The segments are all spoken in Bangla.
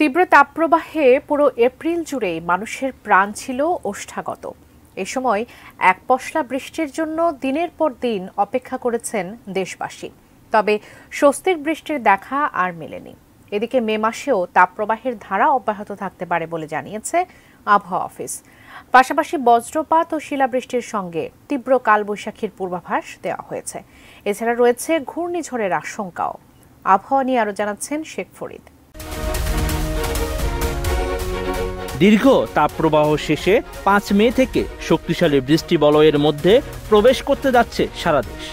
তীব্র তাপপ্রবাহে পুরো এপ্রিল জুড়েই মানুষের প্রাণ ছিল ওষ্ঠাগত। এ সময় এক পশলা বৃষ্টির জন্য দিনের পর দিন অপেক্ষা করেছেন দেশবাসী। তবে স্বস্তির বৃষ্টির দেখা আর মেলেনি। এদিকে মে মাসেও তাপপ্রবাহের ধারা অব্যাহত থাকতে পারে বলে জানিয়েছে আবহাওয়া অফিস। পাশাপাশি বজ্রপাত ও শিলাবৃষ্টির সঙ্গে তীব্র কালবৈশাখীর পূর্বাভাস দেওয়া হয়েছে। এছাড়া রয়েছে ঘূর্ণিঝড়ের আশঙ্কাও। আবহাওয়া নিয়ে আরো জানাচ্ছেন শেখ ফরিদ। দীর্ঘ তাপপ্রবাহ শেষে 5 মে থেকে শক্তিশালী বৃষ্টি বলয়ের মধ্যে প্রবেশ করতে যাচ্ছে সারা দেশ।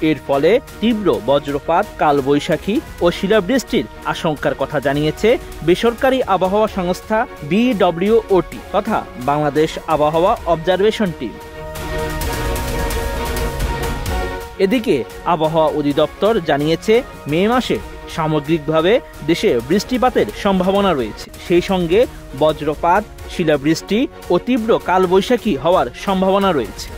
এর ফলে তীব্র বজ্রপাত, কালবৈশাখী ও শিলাবৃষ্টির আশঙ্কার কথা জানিয়েছে বেসরকারি আবহাওয়া সংস্থা BWOT তথা বাংলাদেশ আবহাওয়া অবজারভেশন টিম। এদিকে আবহাওয়া অধিদপ্তর জানিয়েছে মে মাসে সামগ্রিকভাবে দেশে বৃষ্টিপাতের সম্ভাবনা রয়েছে। সেই সঙ্গে বজ্রপাত, শিলাবৃষ্টি ও তীব্র কালবৈশাখী হওয়ার সম্ভাবনা রয়েছে।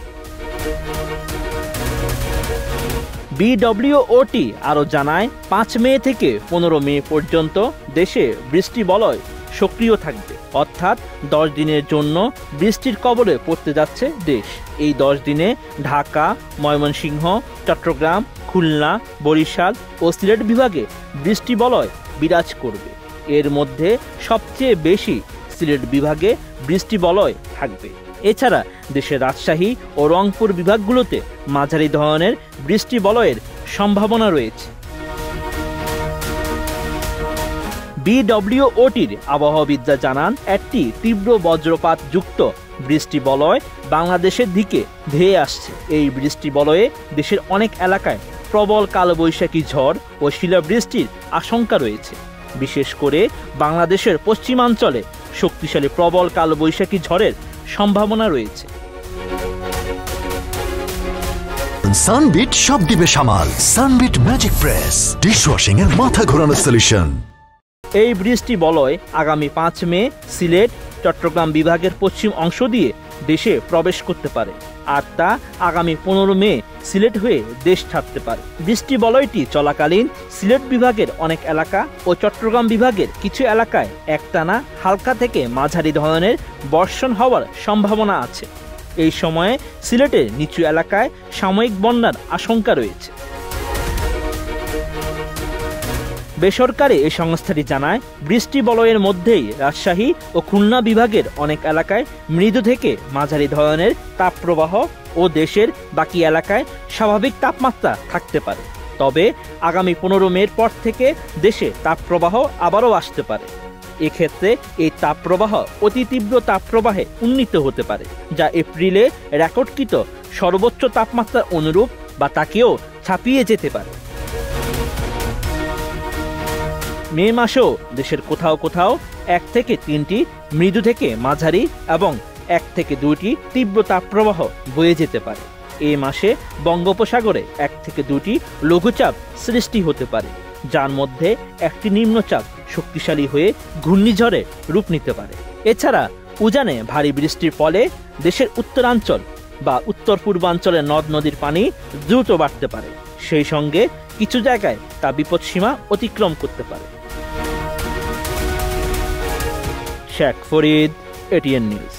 BWOT আরও জানায় 5 মে থেকে 15 মে পর্যন্ত দেশে বৃষ্টি বলয় সক্রিয় থাকবে, অর্থাৎ 10 দিনের জন্য বৃষ্টির কবলে পড়তে যাচ্ছে দেশ। এই 10 দিনে ঢাকা, ময়মনসিংহ, চট্টগ্রাম, খুলনা, বরিশাল ও সিলেট বিভাগে বৃষ্টি বলয় বিরাজ করবে। এর মধ্যে সবচেয়ে বেশি সিলেট বিভাগে বৃষ্টি বলয় থাকবে। এছাড়া দেশের রাজশাহী ও রংপুর বিভাগগুলোতে মাঝারি ধরনের বৃষ্টি বলয়ের সম্ভাবনা রয়েছে। BWOTর আবহাওয়াবিদরা জানান, একটি তীব্র বজ্রপাত যুক্ত বৃষ্টি বলয় বাংলাদেশের দিকে ধেয়ে আসছে। এই বৃষ্টি বলয়ে দেশের অনেক এলাকায় প্রবল কালবৈশাখী ঝড় ও শিলাবৃষ্টির আশঙ্কা রয়েছে। বিশেষ করে বাংলাদেশের পশ্চিমাঞ্চলে শক্তিশালী প্রবল কালবৈশাখী ঝড়ের সম্ভাবনা রয়েছে। সানবিট সব দিবে সামাল। সানবিট ম্যাজিক প্রেস ডিশওয়াশিং এর মাথা ঘোরানো সলিউশন। এই বৃষ্টি বলয় আগামী 5 মে সিলেট, চট্টগ্রাম বিভাগের পশ্চিম অংশ দিয়ে দেশে প্রবেশ করতে পারে, আর তা আগামী 15 মে সিলেট হয়ে দেশ ছাড়তে পারে। বৃষ্টি বলয়টি চলাকালীন সিলেট বিভাগের অনেক এলাকা ও চট্টগ্রাম বিভাগের কিছু এলাকায় একটানা হালকা থেকে মাঝারি ধরনের বর্ষণ হওয়ার সম্ভাবনা আছে। এই সময়ে সিলেটের নিচু এলাকায় সাময়িক বন্যার আশঙ্কা রয়েছে। বেসরকারি এই সংস্থাটি জানায়, বৃষ্টি বলয়ের মধ্যেই রাজশাহী ও খুলনা বিভাগের অনেক এলাকায় মৃদু থেকে মাঝারি ধরনের তাপপ্রবাহ ও দেশের বাকি এলাকায় স্বাভাবিক তাপমাত্রা থাকতে পারে। তবে আগামী 15 মের পর থেকে দেশে তাপপ্রবাহ আবারও আসতে পারে। এক্ষেত্রে এই তাপপ্রবাহ অতি তীব্র তাপপ্রবাহে উন্নীত হতে পারে, যা এপ্রিলে রেকর্ডকৃত সর্বোচ্চ তাপমাত্রার অনুরূপ বা তাকেও ছাপিয়ে যেতে পারে। মে মাসেও দেশের কোথাও কোথাও 1 থেকে 3টি মৃদু থেকে মাঝারি এবং 1 থেকে 2টি তীব্র তাপপ্রবাহ বয়ে যেতে পারে। এই মাসে বঙ্গোপসাগরে 1 থেকে 2টি লঘুচাপ সৃষ্টি হতে পারে, যার মধ্যে একটি নিম্নচাপ শক্তিশালী হয়ে ঘূর্ণিঝড়ে রূপ নিতে পারে। এছাড়া উজানে ভারী বৃষ্টির ফলে দেশের উত্তরাঞ্চল বা উত্তর পূর্বাঞ্চলের নদ নদীর পানি দ্রুত বাড়তে পারে। সেই সঙ্গে কিছু জায়গায় তা বিপদসীমা অতিক্রম করতে পারে। Sheikh Farid, ATN news.